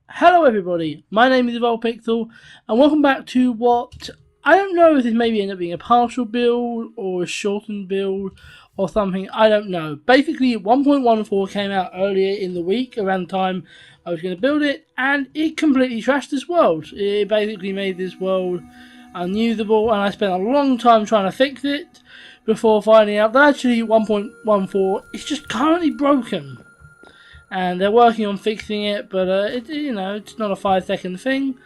Hello everybody, my name is EvolvedPixel and welcome back to what I don't know if this maybe end up being a partial build or a shortened build or something, I don't know. Basically 1.14 came out earlier in the week around the time I was going to build it, and it completely trashed this world. It basically made this world unusable, and I spent a long time trying to fix it before finding out that actually 1.14 is just currently broken. And they're working on fixing it, but it's not a 5-second thing.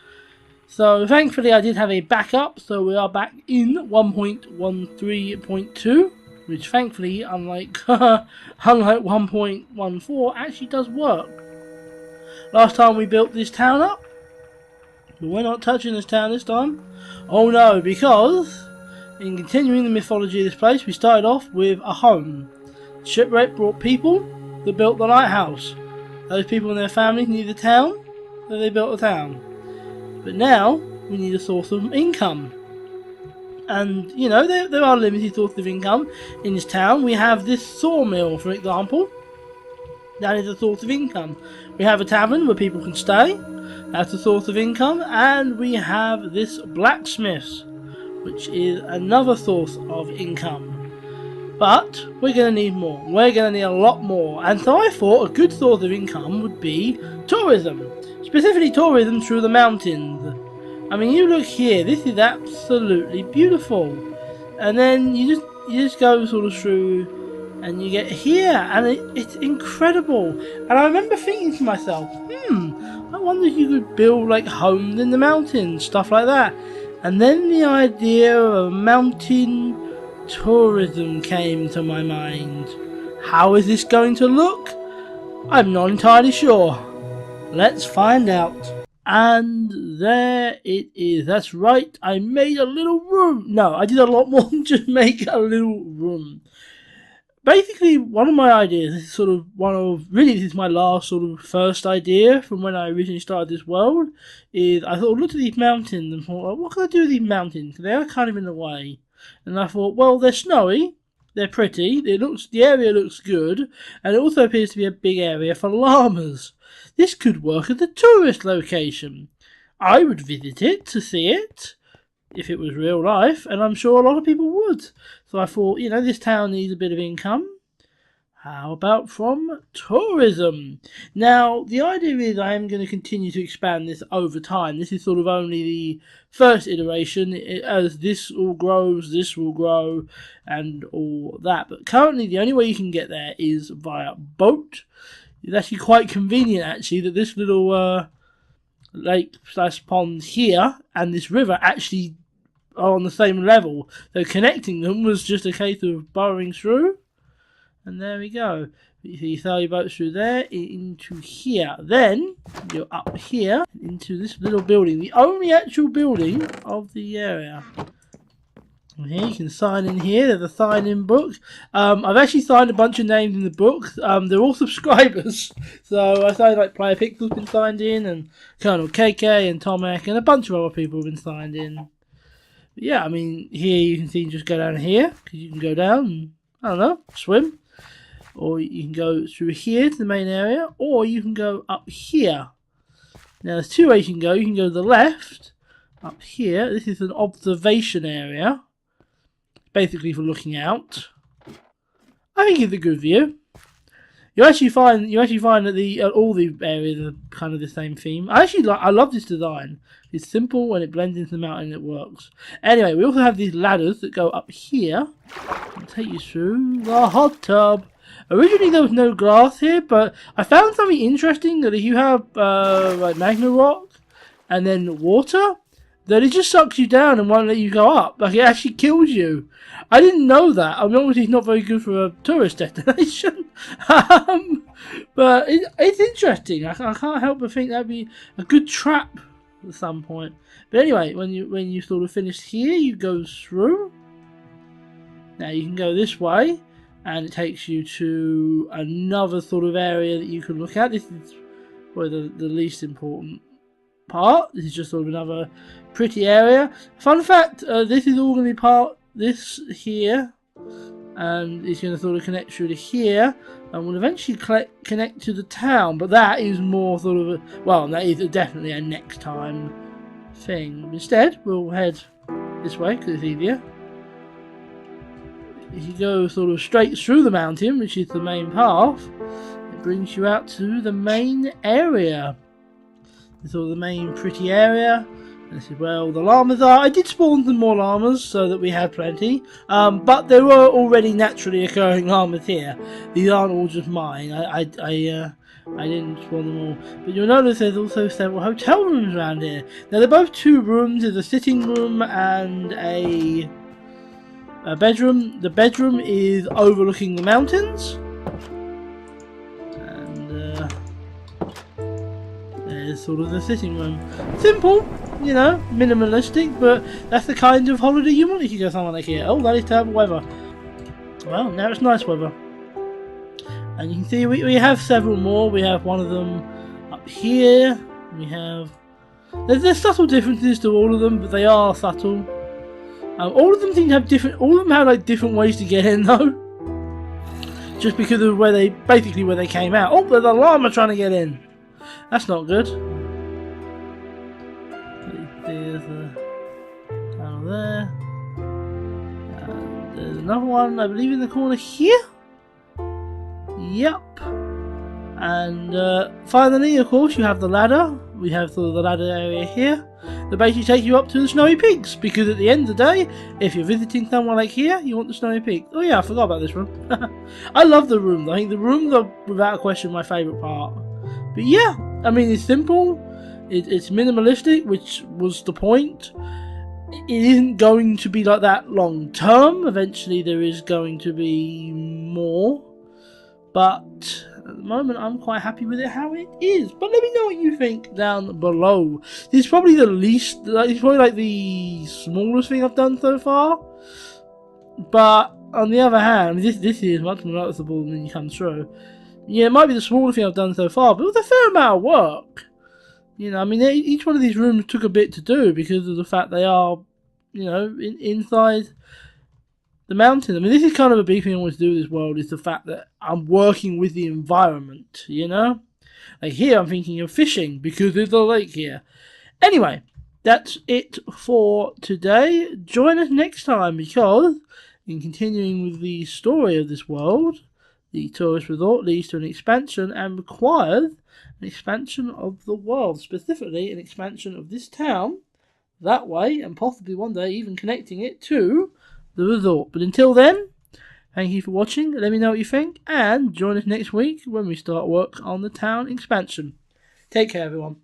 So thankfully I did have a backup, so we are back in 1.13.2, which thankfully, unlike 1.14, actually does work. Last time we built this town up, but we're not touching this town this time. Oh no, because in continuing the mythology of this place, we started off with a home. Shipwreck brought people that built the lighthouse. Those people and their families need the town, so they built a town. But now we need a source of income. And there are limited sources of income in this town. We have this sawmill, for example. That is a source of income. We have a tavern where people can stay. That's a source of income. And we have this blacksmith, which is another source of income. But we're going to need more. We're going to need a lot more. And so I thought a good source of income would be tourism. Specifically tourism through the mountains. I mean, you look here. This is absolutely beautiful. And then you just go sort of through and you get here. And it's incredible. And I remember thinking to myself, I wonder if you could build like homes in the mountains. Stuff like that. And then the idea of a mountain tourism came to my mind. How is this going to look? I'm not entirely sure. Let's find out. And there it is. That's right, I made a little room. No, I did a lot more than just make a little room. Basically, one of my ideas, this is my last sort of first idea from when I originally started this world, is I sort of looked at these mountains and thought, what can I do with these mountains? They are kind of in the way. And I thought, well, they're snowy, they're pretty, the area looks good, and it also appears to be a big area for llamas. This could work as a tourist location. I would visit it to see it, if it was real life, and I'm sure a lot of people would. So I thought, this town needs a bit of income. How about from tourism? Now, the idea is I am going to continue to expand this over time. This is sort of only the first iteration. As this all grows, this will grow, and all that. But currently, the only way you can get there is via boat. It's actually quite convenient, actually, that this little lake/pond here and this river actually are on the same level. So connecting them was just a case of burrowing through. And there we go. You sail your boat through there, into here. Then, you're up here, into this little building. The only actual building of the area. Here, you can sign in here. There's a sign-in book. I've actually signed a bunch of names in the book. They're all subscribers. So, I signed like Player Pixel's been signed in, and Colonel KK, and Tomek, and a bunch of other people have been signed in. But yeah, I mean, here you can see, just go down here, because you can go down and, I don't know, swim. Or you can go through here to the main area, or you can go up here. Now there's two ways you can go. You can go to the left, up here. This is an observation area, basically for looking out. I think it's a good view. You actually find that all the areas are kind of the same theme. I love this design. It's simple and it blends into the mountain and it works. Anyway, we also have these ladders that go up here and take you through the hot tub. Originally there was no glass here, but I found something interesting, that if you have like magma rock and then water, that it just sucks you down and won't let you go up. Like, it actually kills you. I didn't know that. I mean, obviously it's not very good for a tourist destination. But it's interesting. I can't help but think that'd be a good trap at some point. But anyway, when you sort of finish here, you go through. Now you can go this way, and it takes you to another sort of area that you can look at. This is probably the least important part. This is just sort of another pretty area. Fun fact, this is all going to be this here and it's going to sort of connect through to here, and will eventually connect to the town. But that is more sort of a, well, that is definitely a next time thing. Instead, we'll head this way because it's easier. If you go sort of straight through the mountain, which is the main path, it brings you out to the main area. It's sort of the main pretty area. This is where all the llamas are. I did spawn some more llamas so that we had plenty, but there were already naturally occurring llamas here. These aren't all just mine. I didn't spawn them all. But you'll notice there's also several hotel rooms around here. Now they're both 2 rooms. There's a sitting room and a bedroom. The bedroom is overlooking the mountains. And there's sort of the sitting room. Simple, you know, minimalistic, but that's the kind of holiday you want if you go somewhere like here. Oh, that is terrible weather. Well, now it's nice weather. And you can see we have several more. We have one of them up here. We have... There's subtle differences to all of them, but they are subtle. All of them seem to have different... All of them have like different ways to get in though. Just because of where they... Basically where they came out. Oh, there's a llama trying to get in. That's not good. There's a tunnel there. And there's another one, I believe, in the corner here. Yep. And finally, of course, you have the ladder. We have sort of the ladder area here. That basically take you up to the Snowy Peaks. Because at the end of the day, if you're visiting somewhere like here, you want the Snowy Peaks. Oh yeah, I forgot about this room. I love the rooms. I think the rooms are, without question, my favourite part. But yeah, I mean, it's simple. It's minimalistic, which was the point. It isn't going to be like that long term. Eventually there is going to be more. But at the moment I'm quite happy with it how it is. But let me know what you think down below. This is probably the least, it's probably like the smallest thing I've done so far. But on the other hand, this is much more noticeable when you come through. Yeah, it might be the smallest thing I've done so far, but it was a fair amount of work. You know, I mean, each one of these rooms took a bit to do because of the fact they are, you know, inside the mountain. I mean, this is kind of a big thing I want to do with this world, is the fact that I'm working with the environment, you know? Like here, I'm thinking of fishing because there's a lake here. Anyway, that's it for today. Join us next time because, in continuing with the story of this world, the tourist resort leads to an expansion and requires an expansion of the world, specifically an expansion of this town that way, and possibly one day even connecting it to the resort. But until then, thank you for watching. Let me know what you think, and join us next week when we start work on the town expansion. Take care, everyone.